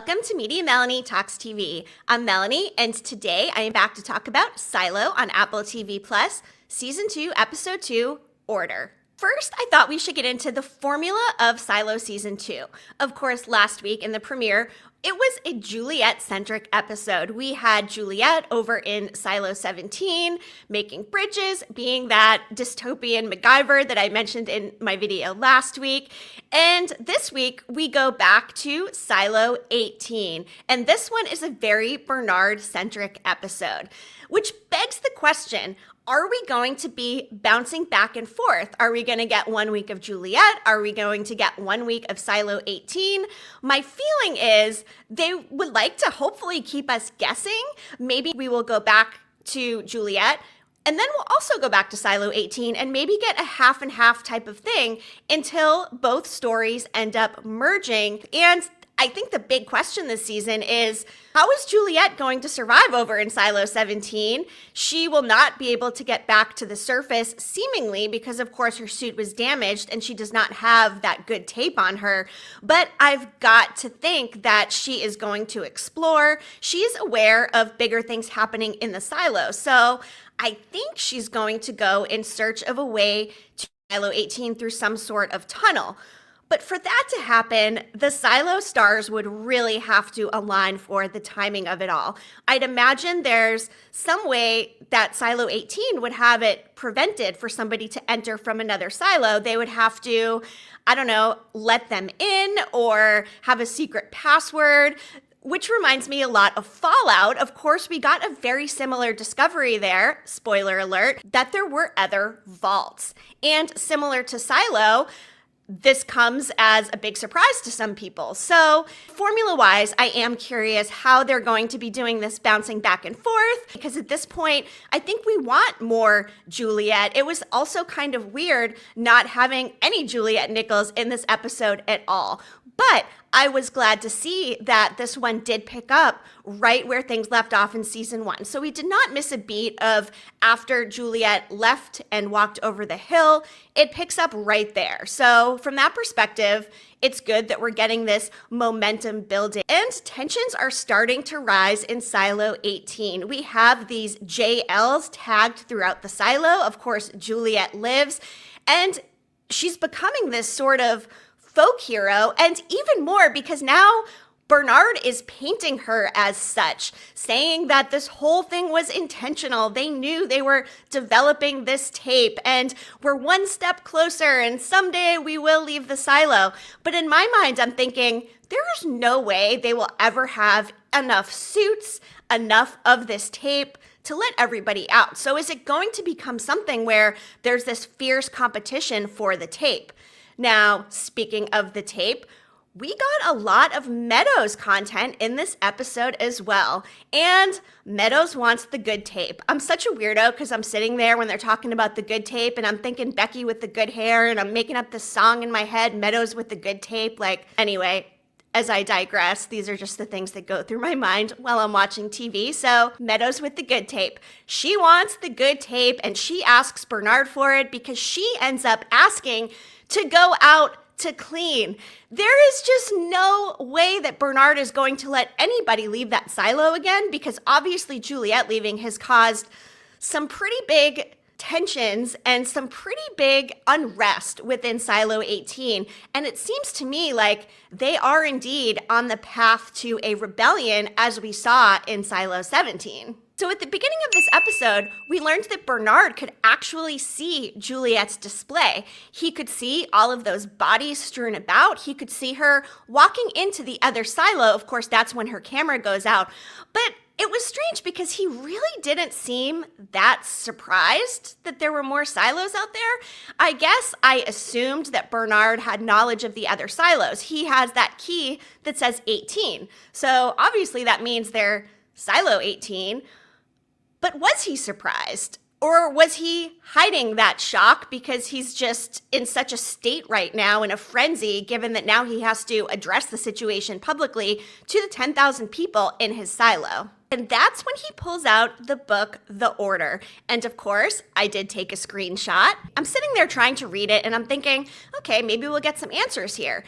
Welcome to Media Melanie Talks TV. I'm Melanie, and today I am back to talk about Silo on Apple TV Plus, Season 2, Episode 2, Order. First, I thought we should get into the formula of Silo Season 2. Of course, last week in the premiere, it was a Juliette-centric episode. We had Juliette over in Silo 17, making bridges, being that dystopian MacGyver that I mentioned in my video last week. And this week, we go back to Silo 18. And this one is a very Bernard-centric episode, which begs the question, are we going to be bouncing back and forth? Are we going to get 1 week of Juliette? Are we going to get 1 week of Silo 18? My feeling is they would like to hopefully keep us guessing. Maybe we will go back to Juliette, and then we'll also go back to Silo 18 and maybe get a half and half type of thing until both stories end up merging. And I think the big question this season is, how is Juliette going to survive over in Silo 17? She will not be able to get back to the surface, seemingly, because of course her suit was damaged and she does not have that good tape on her. But I've got to think that she is going to explore. She's aware of bigger things happening in the silo. So I think she's going to go in search of a way to Silo 18 through some sort of tunnel. But for that to happen, the Silo stars would really have to align for the timing of it all. I'd imagine there's some way that Silo 18 would have it prevented for somebody to enter from another silo. They would have to, I don't know, let them in or have a secret password. Which reminds me a lot of Fallout. Of course, we got a very similar discovery there, spoiler alert, that there were other vaults. And similar to Silo, this comes as a big surprise to some people. So formula-wise, I am curious how they're going to be doing this bouncing back and forth, because at this point, I think we want more Juliette. It was also kind of weird not having any Juliette Nichols in this episode at all. But I was glad to see that this one did pick up right where things left off in season 1. So we did not miss a beat of after Juliette left and walked over the hill. It picks up right there. So from that perspective, it's good that we're getting this momentum building. And tensions are starting to rise in Silo 18. We have these JLs tagged throughout the silo. Of course, Juliette lives, and she's becoming this sort of folk hero, and even more because now Bernard is painting her as such, saying that this whole thing was intentional. They knew they were developing this tape, and we're one step closer, and someday we will leave the silo. But in my mind, I'm thinking, there's no way they will ever have enough suits, enough of this tape to let everybody out. So is it going to become something where there's this fierce competition for the tape? Now, speaking of the tape, we got a lot of Meadows content in this episode as well. And Meadows wants the good tape. I'm such a weirdo because I'm sitting there when they're talking about the good tape and I'm thinking Becky with the good hair and I'm making up this song in my head, Meadows with the good tape. Anyway, as I digress, these are just the things that go through my mind while I'm watching TV. So Meadows with the good tape. She wants the good tape and she asks Bernard for it because she ends up asking to go out to clean. There is just no way that Bernard is going to let anybody leave that silo again, because obviously Juliette leaving has caused some pretty big tensions and some pretty big unrest within Silo 18. And it seems to me like they are indeed on the path to a rebellion, as we saw in Silo 17. So at the beginning of this episode, we learned that Bernard could actually see Juliette's display. He could see all of those bodies strewn about. He could see her walking into the other silo. Of course, that's when her camera goes out. But it was strange because he really didn't seem that surprised that there were more silos out there. I guess I assumed that Bernard had knowledge of the other silos. He has that key that says 18. So obviously that means they're Silo 18. But was he surprised? Or was he hiding that shock because he's just in such a state right now, in a frenzy, given that now he has to address the situation publicly to the 10,000 people in his silo? And that's when he pulls out the book, The Order. And of course, I did take a screenshot. I'm sitting there trying to read it and I'm thinking, okay, maybe we'll get some answers here.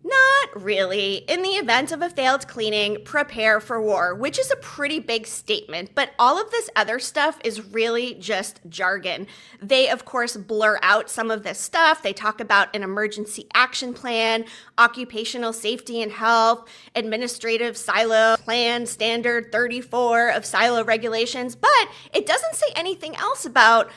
Not really. In the event of a failed cleaning, prepare for war, which is a pretty big statement, but all of this other stuff is really just jargon. They, of course, blur out some of this stuff. They talk about an emergency action plan, occupational safety and health, administrative silo plan standard 34 of silo regulations, but it doesn't say anything else about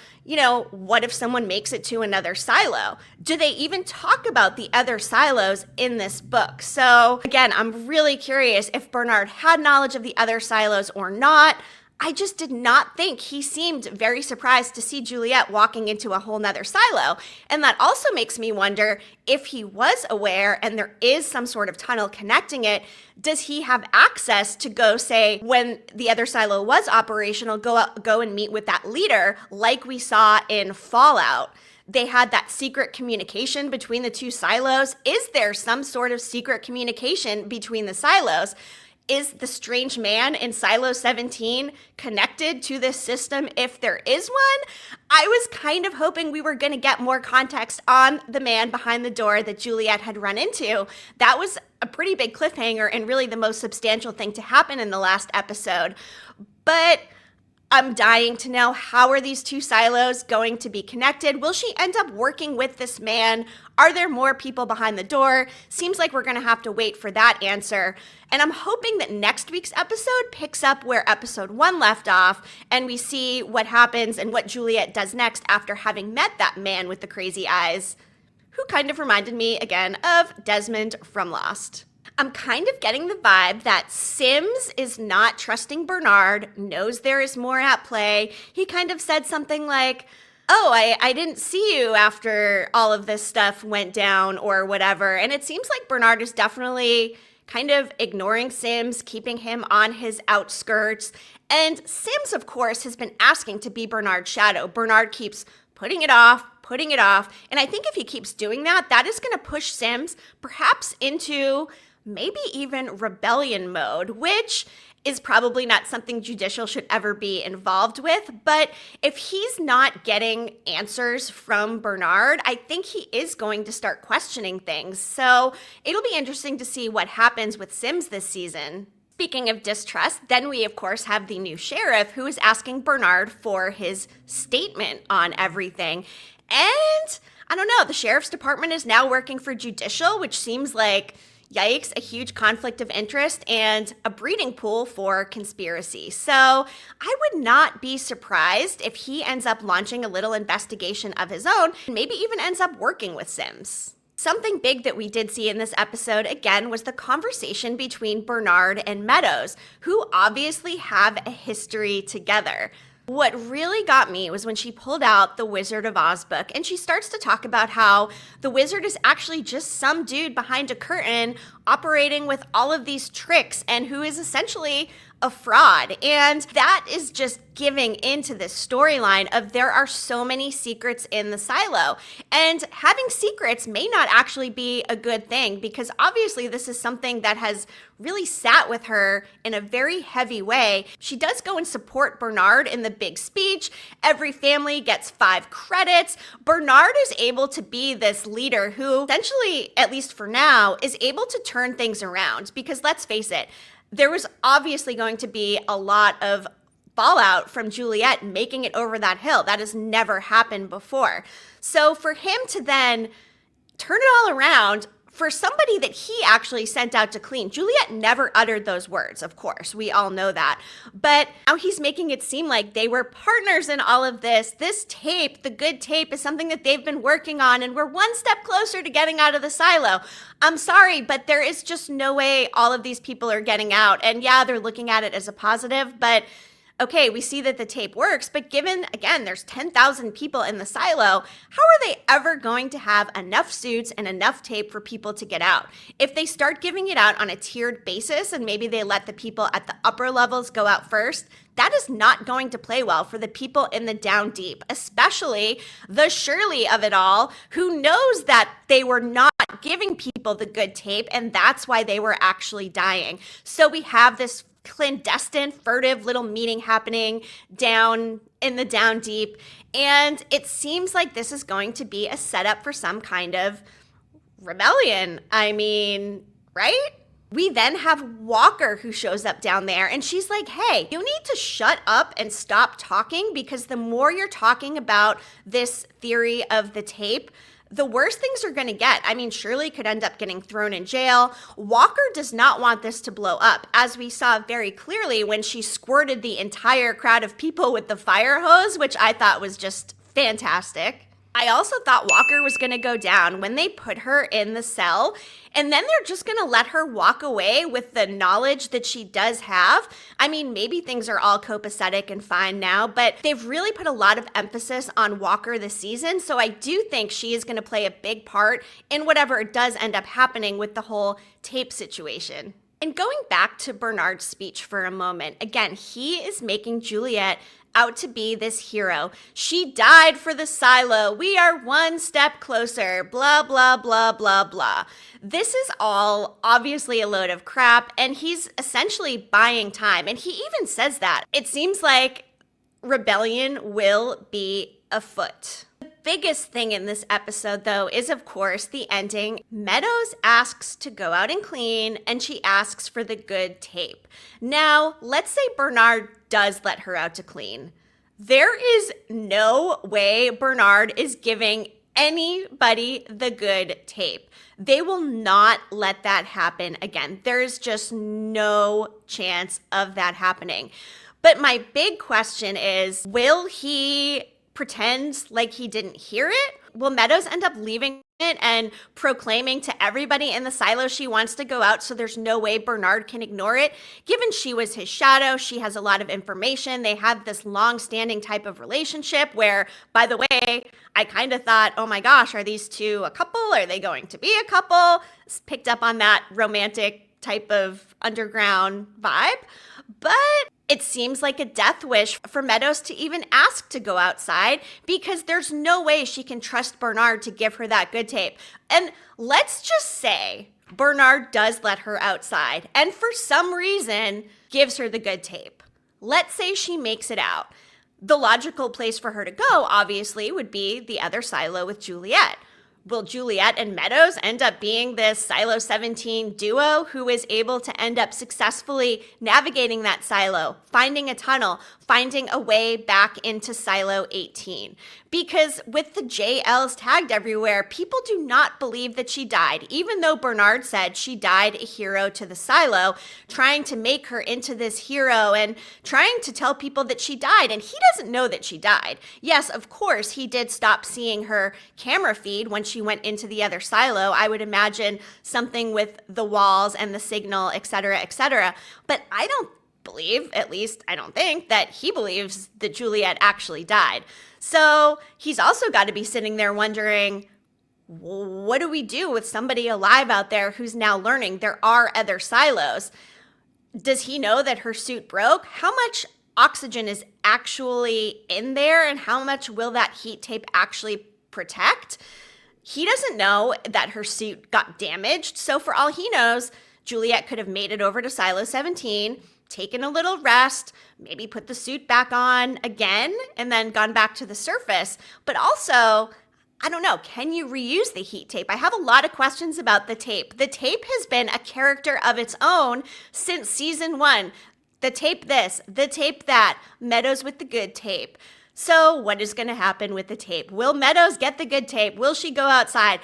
what if someone makes it to another silo? Do they even talk about the other silos in this book? So again, I'm really curious if Bernard had knowledge of the other silos or not. I just did not think he seemed very surprised to see Juliette walking into a whole nother silo. And that also makes me wonder if he was aware and there is some sort of tunnel connecting it, does he have access to go, say, when the other silo was operational, go and meet with that leader like we saw in Fallout? They had that secret communication between the two silos. Is there some sort of secret communication between the silos? Is the strange man in Silo 17 connected to this system if there is one? I was kind of hoping we were going to get more context on the man behind the door that Juliette had run into. That was a pretty big cliffhanger and really the most substantial thing to happen in the last episode. But I'm dying to know, how are these two silos going to be connected? Will she end up working with this man? Are there more people behind the door? Seems like we're going to have to wait for that answer. And I'm hoping that next week's episode picks up where episode 1 left off and we see what happens and what Juliette does next after having met that man with the crazy eyes, who kind of reminded me again of Desmond from Lost. I'm kind of getting the vibe that Sims is not trusting Bernard, knows there is more at play. He kind of said something like, oh, I didn't see you after all of this stuff went down or whatever. And it seems like Bernard is definitely kind of ignoring Sims, keeping him on his outskirts. And Sims, of course, has been asking to be Bernard's shadow. Bernard keeps putting it off. And I think if he keeps doing that, that is going to push Sims perhaps into maybe even rebellion mode, which is probably not something Judicial should ever be involved with. But if he's not getting answers from Bernard, I think he is going to start questioning things. So it'll be interesting to see what happens with Sims this season. Speaking of distrust, then we, of course, have the new sheriff who is asking Bernard for his statement on everything. And I don't know, the sheriff's department is now working for Judicial, which seems like, yikes, a huge conflict of interest and a breeding pool for conspiracy. So I would not be surprised if he ends up launching a little investigation of his own and maybe even ends up working with Sims. Something big that we did see in this episode, again, was the conversation between Bernard and Meadows, who obviously have a history together. What really got me was when she pulled out the Wizard of Oz book and she starts to talk about how the wizard is actually just some dude behind a curtain operating with all of these tricks and who is essentially a fraud. And that is just giving into this storyline of there are so many secrets in the silo. And having secrets may not actually be a good thing, because obviously this is something that has really sat with her in a very heavy way. She does go and support Bernard in the big speech. Every family gets 5 credits. Bernard is able to be this leader who essentially, at least for now, is able to turn things around. Because let's face it, there was obviously going to be a lot of fallout from Juliette making it over that hill. That has never happened before. So for him to then turn it all around for somebody that he actually sent out to clean, Juliette never uttered those words, of course. We all know that. But now he's making it seem like they were partners in all of this. This tape, the good tape, is something that they've been working on, and we're one step closer to getting out of the silo. I'm sorry, but there is just no way all of these people are getting out. And yeah, they're looking at it as a positive, but okay, we see that the tape works, but given, again, there's 10,000 people in the silo, how are they ever going to have enough suits and enough tape for people to get out? If they start giving it out on a tiered basis and maybe they let the people at the upper levels go out first, that is not going to play well for the people in the down deep, especially the Shirley of it all, who knows that they were not giving people the good tape and that's why they were actually dying. So we have this clandestine, furtive little meeting happening down in the down deep. And it seems like this is going to be a setup for some kind of rebellion. I mean, right? We then have Walker who shows up down there and she's like, hey, you need to shut up and stop talking because the more you're talking about this theory of the tape, the worse things are going to get. I mean, Shirley could end up getting thrown in jail. Walker does not want this to blow up, as we saw very clearly when she squirted the entire crowd of people with the fire hose, which I thought was just fantastic. I also thought Walker was going to go down when they put her in the cell, and then they're just going to let her walk away with the knowledge that she does have. I mean, maybe things are all copacetic and fine now, but they've really put a lot of emphasis on Walker this season, so I do think she is going to play a big part in whatever does end up happening with the whole tape situation. And going back to Bernard's speech for a moment, again, he is making Juliette out to be this hero. She died for the silo. We are one step closer. Blah, blah, blah, blah, blah. This is all obviously a load of crap, and he's essentially buying time. And he even says that. It seems like rebellion will be afoot. The biggest thing in this episode, though, is of course the ending. Meadows asks to go out and clean, and she asks for the good tape. Now, let's say Bernard does let her out to clean. There is no way Bernard is giving anybody the good tape. They will not let that happen again. There's just no chance of that happening. But my big question is, will he pretend like he didn't hear it? Will Meadows end up leaving it and proclaiming to everybody in the silo she wants to go out, so there's no way Bernard can ignore it? Given she was his shadow, she has a lot of information. They have this long-standing type of relationship where, by the way, I kind of thought, oh my gosh, are these two a couple? Are they going to be a couple? Picked up on that romantic type of underground vibe. But it seems like a death wish for Meadows to even ask to go outside because there's no way she can trust Bernard to give her that good tape. And let's just say Bernard does let her outside and for some reason gives her the good tape. Let's say she makes it out. The logical place for her to go, obviously, would be the other silo with Juliette. Will Juliette and Meadows end up being this Silo 17 duo who is able to end up successfully navigating that silo, finding a tunnel, finding a way back into Silo 18? Because with the JLs tagged everywhere, people do not believe that she died, even though Bernard said she died a hero to the silo, trying to make her into this hero and trying to tell people that she died, and he doesn't know that she died. Yes, of course, he did stop seeing her camera feed when she went into the other silo. I would imagine something with the walls and the signal, etc., but I don't believe, at least I don't think, that he believes that Juliette actually died. So he's also got to be sitting there wondering, what do we do with somebody alive out there who's now learning there are other silos? Does he know that her suit broke? How much oxygen is actually in there, and how much will that heat tape actually protect? He doesn't know that her suit got damaged, so for all he knows, Juliette could have made it over to Silo 17, taken a little rest, maybe put the suit back on again, and then gone back to the surface. But also, I don't know, can you reuse the heat tape? I have a lot of questions about the tape. The tape has been a character of its own since season 1. The tape this, the tape that, Meadows with the good tape. So what is going to happen with the tape? Will Meadows get the good tape? Will she go outside?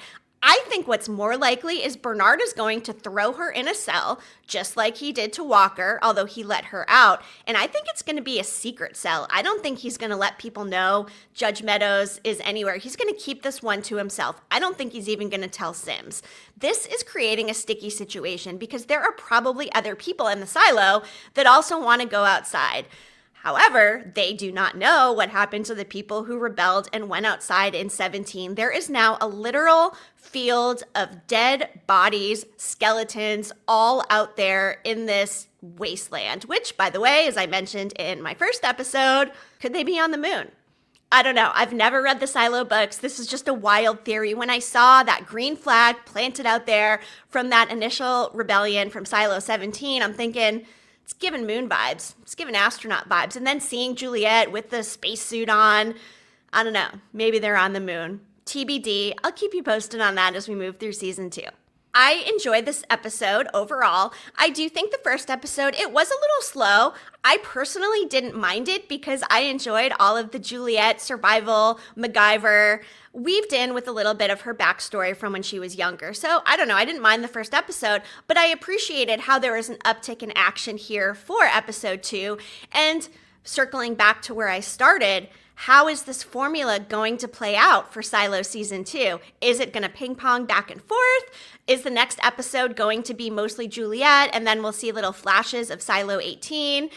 I think what's more likely is Bernard is going to throw her in a cell, just like he did to Walker, although he let her out. And I think it's going to be a secret cell. I don't think he's going to let people know Judge Meadows is anywhere. He's going to keep this one to himself. I don't think he's even going to tell Sims. This is creating a sticky situation because there are probably other people in the silo that also want to go outside. However, they do not know what happened to the people who rebelled and went outside in 17. There is now a literal field of dead bodies, skeletons, all out there in this wasteland, which, by the way, as I mentioned in my first episode, could they be on the moon? I don't know. I've never read the Silo books. This is just a wild theory. When I saw that green flag planted out there from that initial rebellion from Silo 17, I'm thinking, it's giving moon vibes. It's giving astronaut vibes. And then seeing Juliette with the spacesuit on, I don't know, maybe they're on the moon. TBD. I'll keep you posted on that as we move through season 2. I enjoyed this episode overall. I do think the first episode, it was a little slow. I personally didn't mind it because I enjoyed all of the Juliette survival, MacGyver, weaved in with a little bit of her backstory from when she was younger. So I don't know, I didn't mind the first episode, but I appreciated how there was an uptick in action here for episode 2. And circling back to where I started, how is this formula going to play out for Silo season 2? Is it going to ping pong back and forth? Is the next episode going to be mostly Juliette and then we'll see little flashes of Silo 18?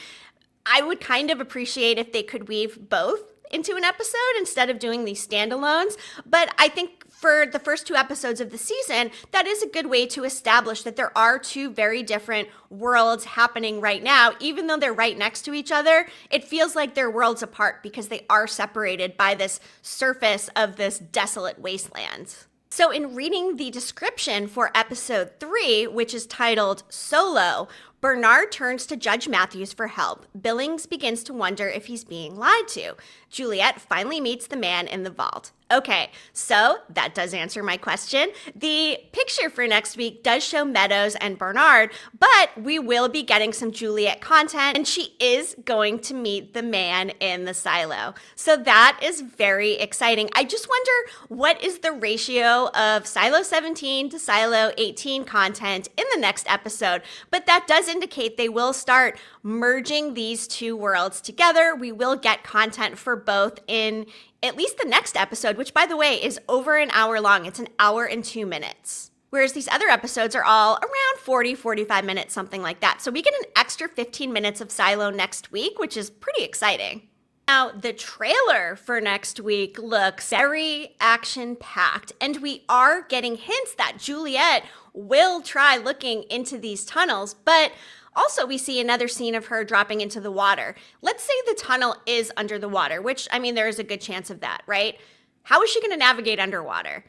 I would kind of appreciate if they could weave both into an episode instead of doing these standalones. But I think for the first 2 episodes of the season, that is a good way to establish that there are 2 very different worlds happening right now. Even though they're right next to each other, it feels like they're worlds apart because they are separated by this surface of this desolate wasteland. So in reading the description for episode 3, which is titled Solo, Bernard turns to Judge Matthews for help. Billings begins to wonder if he's being lied to. Juliette finally meets the man in the vault. Okay, so that does answer my question. The picture for next week does show Meadows and Bernard, but we will be getting some Juliette content, and she is going to meet the man in the silo. So that is very exciting. I just wonder, what is the ratio of Silo 17 to Silo 18 content in the next episode? But that does indicate they will start merging these 2 worlds together. We will get content for both in at least the next episode, which, by the way, is over an hour long. It's an hour and 2 minutes. Whereas these other episodes are all around 40, 45 minutes, something like that. So we get an extra 15 minutes of Silo next week, which is pretty exciting. Now, the trailer for next week looks very action-packed, and we are getting hints that Juliette will try looking into these tunnels, but also, we see another scene of her dropping into the water. Let's say the tunnel is under the water, which, I mean, there is a good chance of that, right? How is she going to navigate underwater?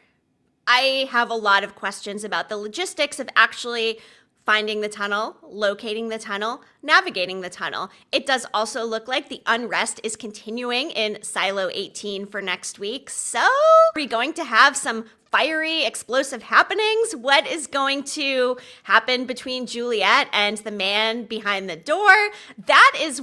I have a lot of questions about the logistics of actually finding the tunnel, locating the tunnel, navigating the tunnel. It does also look like the unrest is continuing in Silo 18 for next week. So are we going to have some fiery, explosive happenings? What is going to happen between Juliette and the man behind the door? That is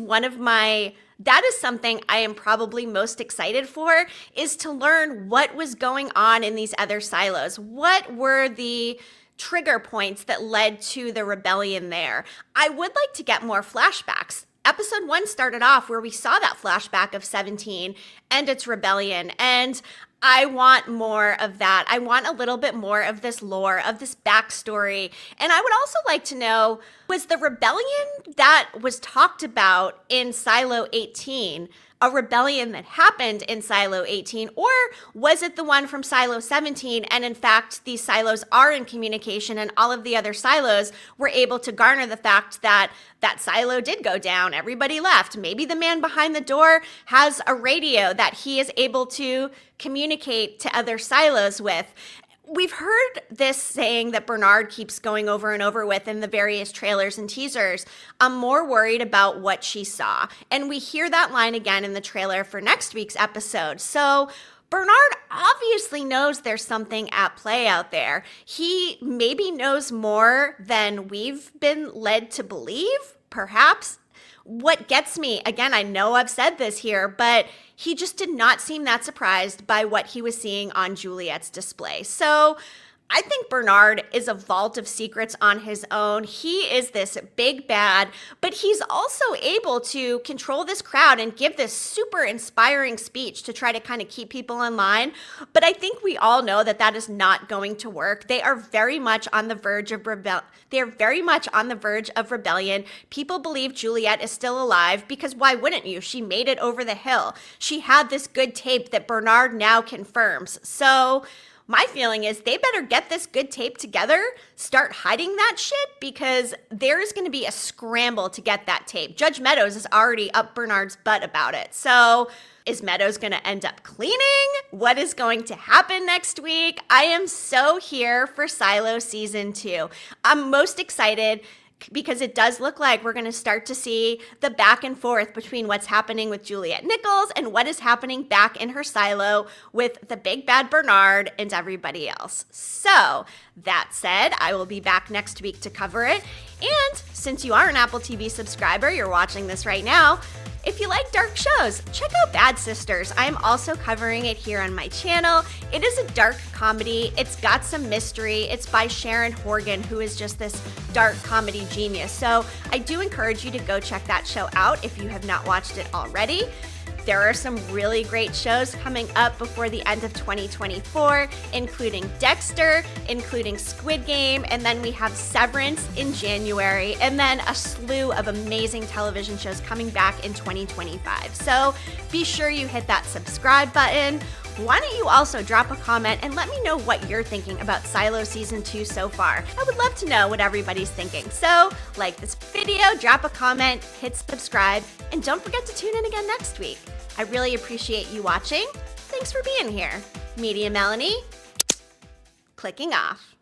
something I am probably most excited for, is to learn what was going on in these other silos. What were the trigger points that led to the rebellion there? I would like to get more flashbacks. Episode 1 started off where we saw that flashback of 17 and its rebellion, and I want more of that. I want a little bit more of this lore, of this backstory. And I would also like to know, was the rebellion that was talked about in Silo 18 a rebellion that happened in Silo 18, or was it the one from Silo 17? And in fact, these silos are in communication, and all of the other silos were able to garner the fact that that silo did go down. Everybody left. Maybe the man behind the door has a radio that he is able to communicate to other silos with. We've heard this saying that Bernard keeps going over and over with in the various trailers and teasers. I'm more worried about what she saw. And we hear that line again in the trailer for next week's episode. So Bernard obviously knows there's something at play out there. He maybe knows more than we've been led to believe, perhaps. What gets me, again, I know I've said this here, but he just did not seem that surprised by what he was seeing on Juliette's display. So I think Bernard is a vault of secrets on his own. He is this big bad, but he's also able to control this crowd and give this super inspiring speech to try to kind of keep people in line. But I think we all know that that is not going to work. They are very much on the verge of rebellion. People believe Juliette is still alive because why wouldn't you? She made it over the hill. She had this good tape that Bernard now confirms. So my feeling is they better get this good tape together, start hiding that shit, because there is going to be a scramble to get that tape. Judge Meadows is already up Bernard's butt about it. So is Meadows going to end up cleaning? What is going to happen next week? I am so here for Silo Season 2. I'm most excited because it does look like we're going to start to see the back and forth between what's happening with Juliette Nichols and what is happening back in her silo with the big bad Bernard and everybody else. So that said, I will be back next week to cover it. And since you are an Apple TV subscriber, you're watching this right now, if you like dark shows, check out Bad Sisters. I'm also covering it here on my channel. It is a dark comedy. It's got some mystery. It's by Sharon Horgan, who is just this dark comedy genius. So I do encourage you to go check that show out if you have not watched it already. There are some really great shows coming up before the end of 2024, including Dexter, including Squid Game, and then we have Severance in January, and then a slew of amazing television shows coming back in 2025. So be sure you hit that subscribe button. Why don't you also drop a comment and let me know what you're thinking about Silo Season 2 so far? I would love to know what everybody's thinking. So like this video, drop a comment, hit subscribe, and don't forget to tune in again next week. I really appreciate you watching. Thanks for being here. Media Melanie, clicking off.